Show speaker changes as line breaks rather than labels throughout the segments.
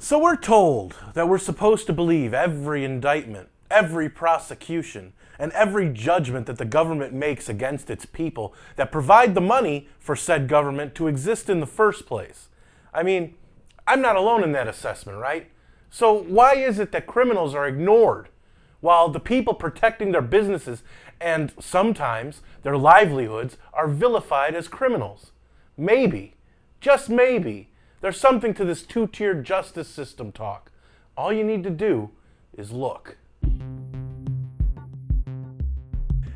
So we're told that we're supposed to believe every indictment, every prosecution, and every judgment that the government makes against its people that provide the money for said government to exist in the first place. I mean, I'm not alone in that assessment, right? So why is it that criminals are ignored while the people protecting their businesses and sometimes their livelihoods are vilified as criminals? Maybe, just maybe, there's something to this two-tiered justice system talk. All you need to do is look.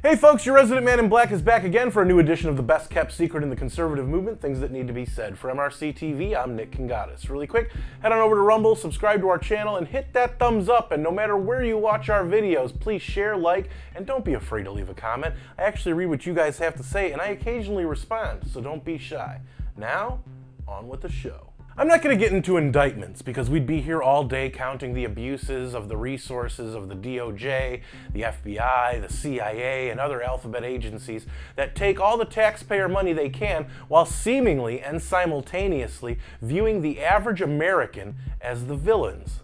Hey folks, your resident man in black is back again for a new edition of the best kept secret in the conservative movement, things that need to be said. For MRC-TV, I'm Nick Kangadis. Really quick, head on over to Rumble, subscribe to our channel, and hit that thumbs up. And no matter where you watch our videos, please share, like, and don't be afraid to leave a comment. I actually read what you guys have to say, and I occasionally respond, so don't be shy. Now, on with the show. I'm not going to get into indictments because we'd be here all day counting the abuses of the resources of the DOJ, the FBI, the CIA, and other alphabet agencies that take all the taxpayer money they can while seemingly and simultaneously viewing the average American as the villains.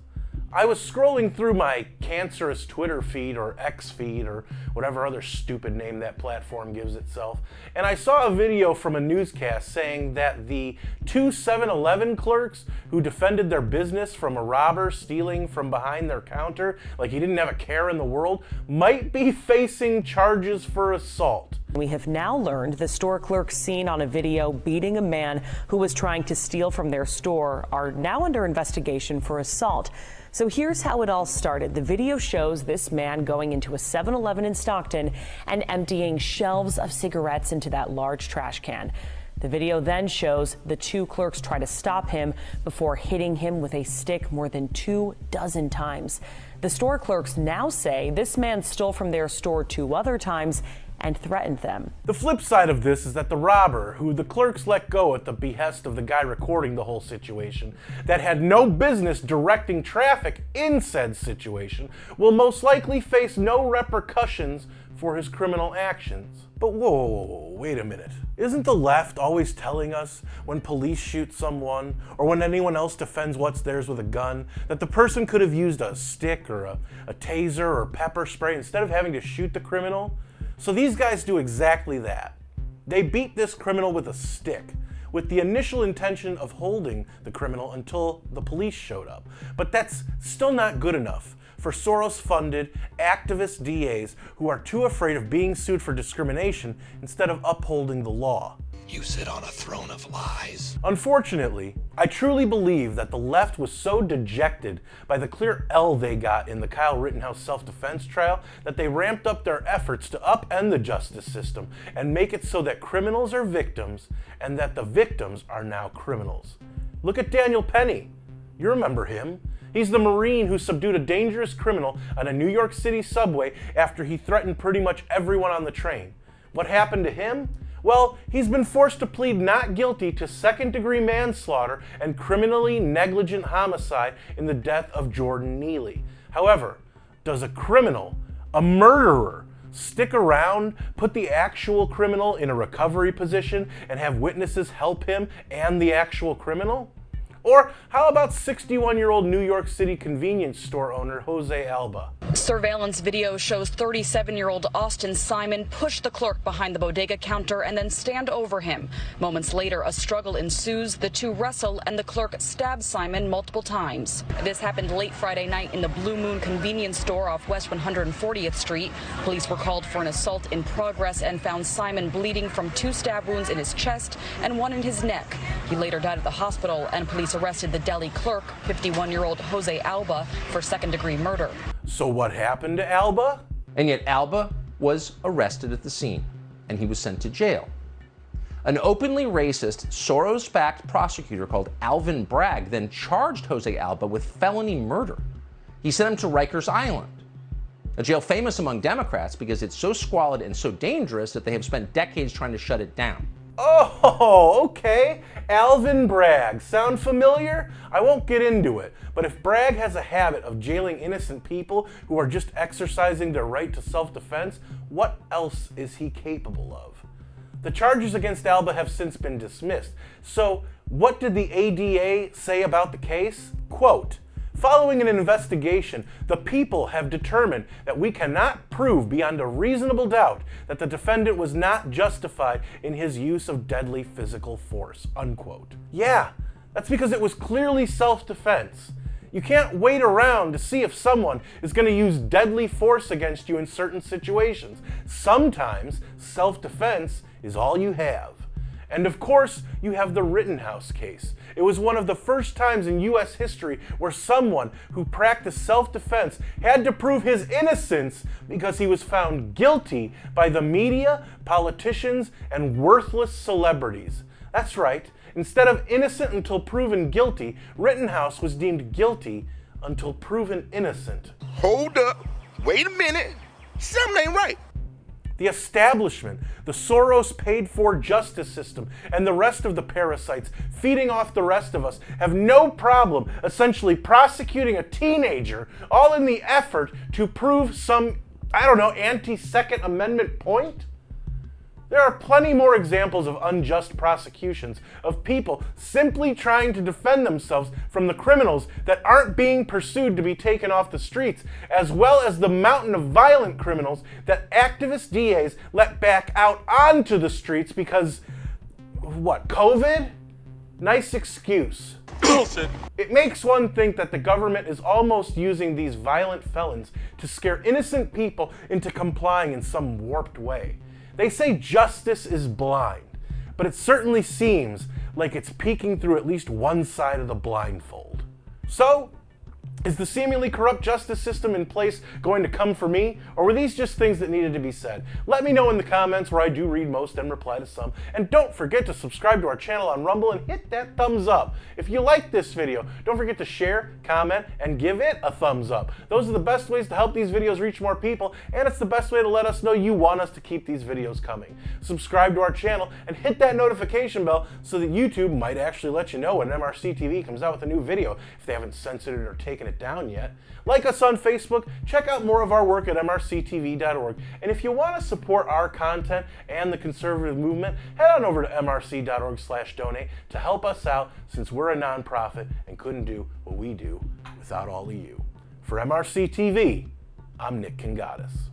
I was scrolling through my cancerous Twitter feed or X feed or whatever other stupid name that platform gives itself, and I saw a video from a newscast saying that the two 7-Eleven clerks who defended their business from a robber stealing from behind their counter like he didn't have a care in the world might be facing charges for assault.
We have now learned the store clerks seen on a video beating a man who was trying to steal from their store are now under investigation for assault. So here's how it all started. The video shows this man going into a 7-Eleven in Stockton and emptying shelves of cigarettes into that large trash can. The video then shows the two clerks try to stop him before hitting him with a stick more than 24 times. The store clerks now say this man stole from their store 2 other times and threatened them.
The flip side of this is that the robber, who the clerks let go at the behest of the guy recording the whole situation, that had no business directing traffic in said situation, will most likely face no repercussions for his criminal actions. But whoa, wait a minute. Isn't the left always telling us when police shoot someone, or when anyone else defends what's theirs with a gun, that the person could have used a stick or a taser or pepper spray instead of having to shoot the criminal? So these guys do exactly that. They beat this criminal with a stick, with the initial intention of holding the criminal until the police showed up. But that's still not good enough for Soros-funded activist DAs who are too afraid of being sued for discrimination instead of upholding the law.
You sit on a throne of lies.
Unfortunately, I truly believe that the left was so dejected by the clear L they got in the Kyle Rittenhouse self-defense trial that they ramped up their efforts to upend the justice system and make it so that criminals are victims and that the victims are now criminals. Look at Daniel Penny. You remember him. He's the Marine who subdued a dangerous criminal on a New York City subway after he threatened pretty much everyone on the train. What happened to him? Well, he's been forced to plead not guilty to second-degree manslaughter and criminally negligent homicide in the death of Jordan Neely. However, does a criminal, a murderer, stick around, put the actual criminal in a recovery position, and have witnesses help him and the actual criminal? Or how about 61-year-old New York City convenience store owner Jose Alba?
Surveillance video shows 37-year-old Austin Simon push the clerk behind the bodega counter and then stand over him. Moments later, a struggle ensues. The two wrestle and the clerk stabs Simon multiple times. This happened late Friday night in the Blue Moon convenience store off West 140th Street. Police were called for an assault in progress and found Simon bleeding from 2 stab wounds in his chest and 1 in his neck. He later died at the hospital, and police arrested the deli clerk, 51-year-old Jose Alba, for second-degree murder.
So what happened to Alba?
And yet Alba was arrested at the scene, and he was sent to jail. An openly racist, Soros-backed prosecutor called Alvin Bragg then charged Jose Alba with felony murder. He sent him to Rikers Island, a jail famous among Democrats because it's so squalid and so dangerous that they have spent decades trying to shut it down.
Oh, okay. Alvin Bragg. Sound familiar? I won't get into it, but if Bragg has a habit of jailing innocent people who are just exercising their right to self-defense, what else is he capable of? The charges against Alba have since been dismissed. So What did the ADA say about the case? Quote, "Following an investigation, the people have determined that we cannot prove beyond a reasonable doubt that the defendant was not justified in his use of deadly physical force." Unquote. Yeah, that's because it was clearly self-defense. You can't wait around to see if someone is going to use deadly force against you in certain situations. Sometimes self-defense is all you have. And of course, you have the Rittenhouse case. It was one of the first times in U.S. history where someone who practiced self-defense had to prove his innocence because he was found guilty by the media, politicians, and worthless celebrities. That's right. Instead of innocent until proven guilty, Rittenhouse was deemed guilty until proven innocent.
Hold up. Wait a minute. Something ain't right.
The establishment, the Soros-paid-for justice system, and the rest of the parasites feeding off the rest of us have no problem essentially prosecuting a teenager, all in the effort to prove some, anti-Second Amendment point? There are plenty more examples of unjust prosecutions of people simply trying to defend themselves from the criminals that aren't being pursued to be taken off the streets, as well as the mountain of violent criminals that activist DAs let back out onto the streets because, COVID? Nice excuse.
Bullshit.
It makes one think that the government is almost using these violent felons to scare innocent people into complying in some warped way. They say justice is blind, but it certainly seems like it's peeking through at least one side of the blindfold. So, is the seemingly corrupt justice system in place going to come for me, or were these just things that needed to be said? Let me know in the comments, where I do read most and reply to some. And don't forget to subscribe to our channel on Rumble and hit that thumbs up. If you like this video, don't forget to share, comment, and give it a thumbs up. Those are the best ways to help these videos reach more people, and it's the best way to let us know you want us to keep these videos coming. Subscribe to our channel and hit that notification bell so that YouTube might actually let you know when MRC-TV comes out with a new video if they haven't censored it or taken it down yet. Like us on Facebook, check out more of our work at MRCTV.org, and if you want to support our content and the conservative movement, head on over to MRC.org/donate to help us out, since we're a nonprofit and couldn't do what we do without all of you. For MRC TV, I'm Nick Kangadis.